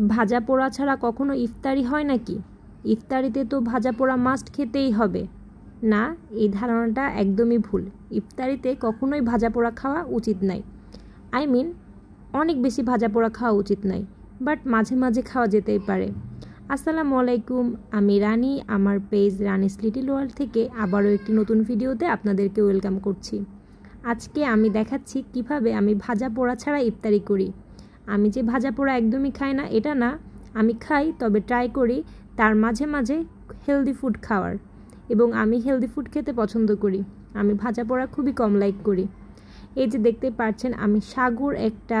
ভাজা পোড়া ছাড়া কখনো ইফতারি হয় নাকি? ইফতারিতে তো ভাজা পোড়া মাস্ট খেতেই হবে। না, এই ধারণাটা একদমই ভুল। ইফতারিতে কখনোই ভাজা পোড়া খাওয়া উচিত নাই। অনেক বেশি ভাজা পোড়া খাওয়া উচিত নাই, বাট মাঝে মাঝে খাওয়া যেতেই পারে। আসসালামু আলাইকুম, আমি রানী। আমার পেজ রানিস লিটল ওয়ার্ল্ড থেকে আবারও একটি নতুন ভিডিওতে আপনাদেরকে ওয়েলকাম করছি। আজকে আমি দেখাচ্ছি কিভাবে আমি ভাজা পোড়া ছাড়া ইফতারি করি। আমি যে ভাজা পোড়া একদমই খাই না এটা না, আমি খাই, তবে ট্রাই করি তার মাঝে মাঝে হেলদি ফুড খাওয়ার, এবং আমি হেলদি ফুড খেতে পছন্দ করি। আমি ভাজা পোড়া খুবই কম লাইক করি। এই যে দেখতে পাচ্ছেন, আমি সাগর একটা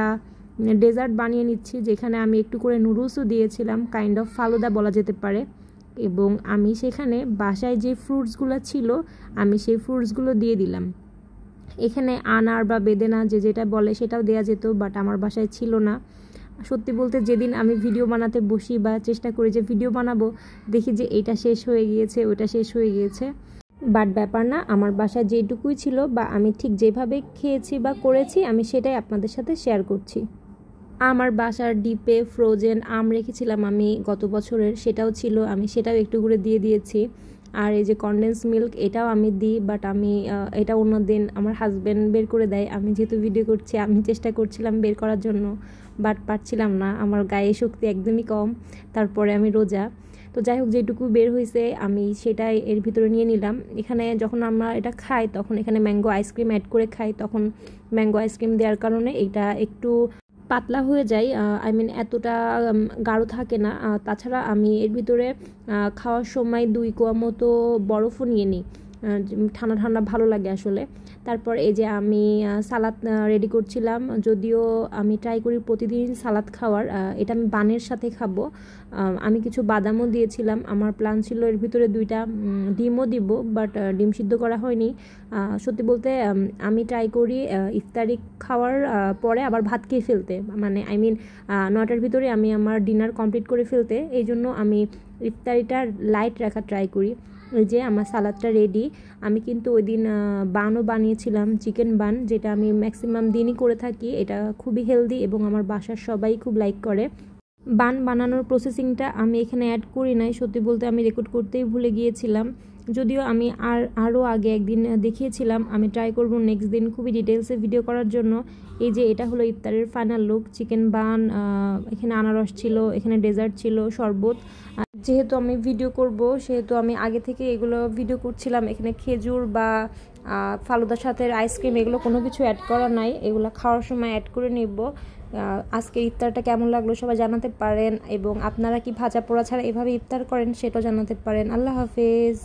ডেজার্ট বানিয়ে নিচ্ছি, যেখানে আমি একটু করে নুডলসও দিয়েছিলাম, কাইন্ড অফ ফালুদা বলা যেতে পারে। এবং আমি সেখানে বাসায় যে ফ্রুটসগুলো ছিল আমি সেই ফ্রুটসগুলো দিয়ে দিলাম। এখানে আনার বা বেদেনা যে যেটা বলে সেটাও দেওয়া যেত, বাট আমার বাসায় ছিল না। সত্যি বলতে যেদিন আমি ভিডিও বানাতে বসি বা চেষ্টা করি যে ভিডিও বানাবো, দেখি যে এটা শেষ হয়ে গিয়েছে, ওটা শেষ হয়ে গিয়েছে। বাট ব্যাপার না, আমার বাসায় যেটুকুই ছিল বা আমি ঠিক যেভাবে খেয়েছি বা করেছি আমি সেটাই আপনাদের সাথে শেয়ার করছি। আমার বাসার ডিপে ফ্রোজেন আম রেখেছিলাম আমি গত বছরের, সেটাও ছিল, আমি সেটাও একটু করে দিয়ে দিয়েছি। আর এই যে কনডেন্স মিল্ক, এটাও আমি দিই, বাট আমি এটা অন্য দিন আমার হাজব্যান্ড বের করে দেয়। আমি যেহেতু ভিডিও করছি, আমি চেষ্টা করছিলাম বের করার জন্য, বাট পারছিলাম না, আমার গায়ে শক্তি একদমই কম, তারপরে আমি রোজা। তো যাই হোক, যেটুকু বের হয়েছে আমি সেটাই এর ভিতরে নিয়ে নিলাম। এখানে যখন আমরা এটা খাই তখন এখানে ম্যাঙ্গো আইসক্রিম অ্যাড করে খাই, তখন ম্যাঙ্গো আইসক্রিম দেওয়ার কারণে এটা একটু পাতলা হয়ে যায়, এতটা গাঢ় থাকে না। তাছাড়া আমি এর ভিতরে খাওয়ার সময় 2 কোয়া মতো বরফও নিয়ে নিই, ঠান্ডা ঠান্ডা ভালো লাগে আসলে। তারপর এই যে আমি সালাদ রেডি করছিলাম, যদিও আমি ট্রাই করি প্রতিদিন সালাদ খাওয়ার। এটা আমি বানের সাথে খাবো। আমি কিছু বাদামও দিয়েছিলাম, আমার প্ল্যান ছিল এর ভিতরে 2টা ডিমও দিব, বাট ডিম সিদ্ধ করা হয়নি। সত্যি বলতে আমি ট্রাই করি ইফতারি খাওয়ার পরে আবার ভাত খেয়ে ফেলতে, 9টার ভিতরে আমি আমার ডিনার কমপ্লিট করে ফেলতে। এই জন্য আমি ইফতারিটা লাইট রাখার ট্রাই করি। ওই যে আমার সালাদটা রেডি। আমি কিন্তু ওই দিন বানও বানিয়েছিলাম, চিকেন বান, যেটা আমি ম্যাক্সিমাম দিনই করে থাকি। এটা খুবই হেলদি এবং আমার বাসার সবাই খুব লাইক করে। বান বানানোর প্রসেসিংটা আমি এখানে অ্যাড করি নাই, সত্যি বলতে আমি রেকর্ড করতেই ভুলে গিয়েছিলাম। যদিও আমি আরও আগে একদিন দেখিয়েছিলাম। আমি ট্রাই করব নেক্সট দিন খুবই ডিটেলসে ভিডিও করার জন্য। এই যে এটা হলো ইফতারের ফাইনাল লুক। চিকেন বান, এখানে আনারস ছিল, এখানে ডেজার্ট ছিল, শরবত। যেহেতু আমি ভিডিও করব সেহেতু আমি আগে থেকে এগুলো ভিডিও করছিলাম। এখানে খেজুর বা ফালুদার সাথে আইসক্রিম এগুলো কোনো কিছু অ্যাড করা নাই, এগুলো খাওয়ার সময় অ্যাড করে নিব। আজকের ইফতারটা কেমন লাগলো সবাই জানাতে পারেন, এবং আপনারা কি ভাজা পোড়া ছাড়া এভাবে ইফতার করেন সেটাও জানাতে পারেন। আল্লাহ হাফেজ।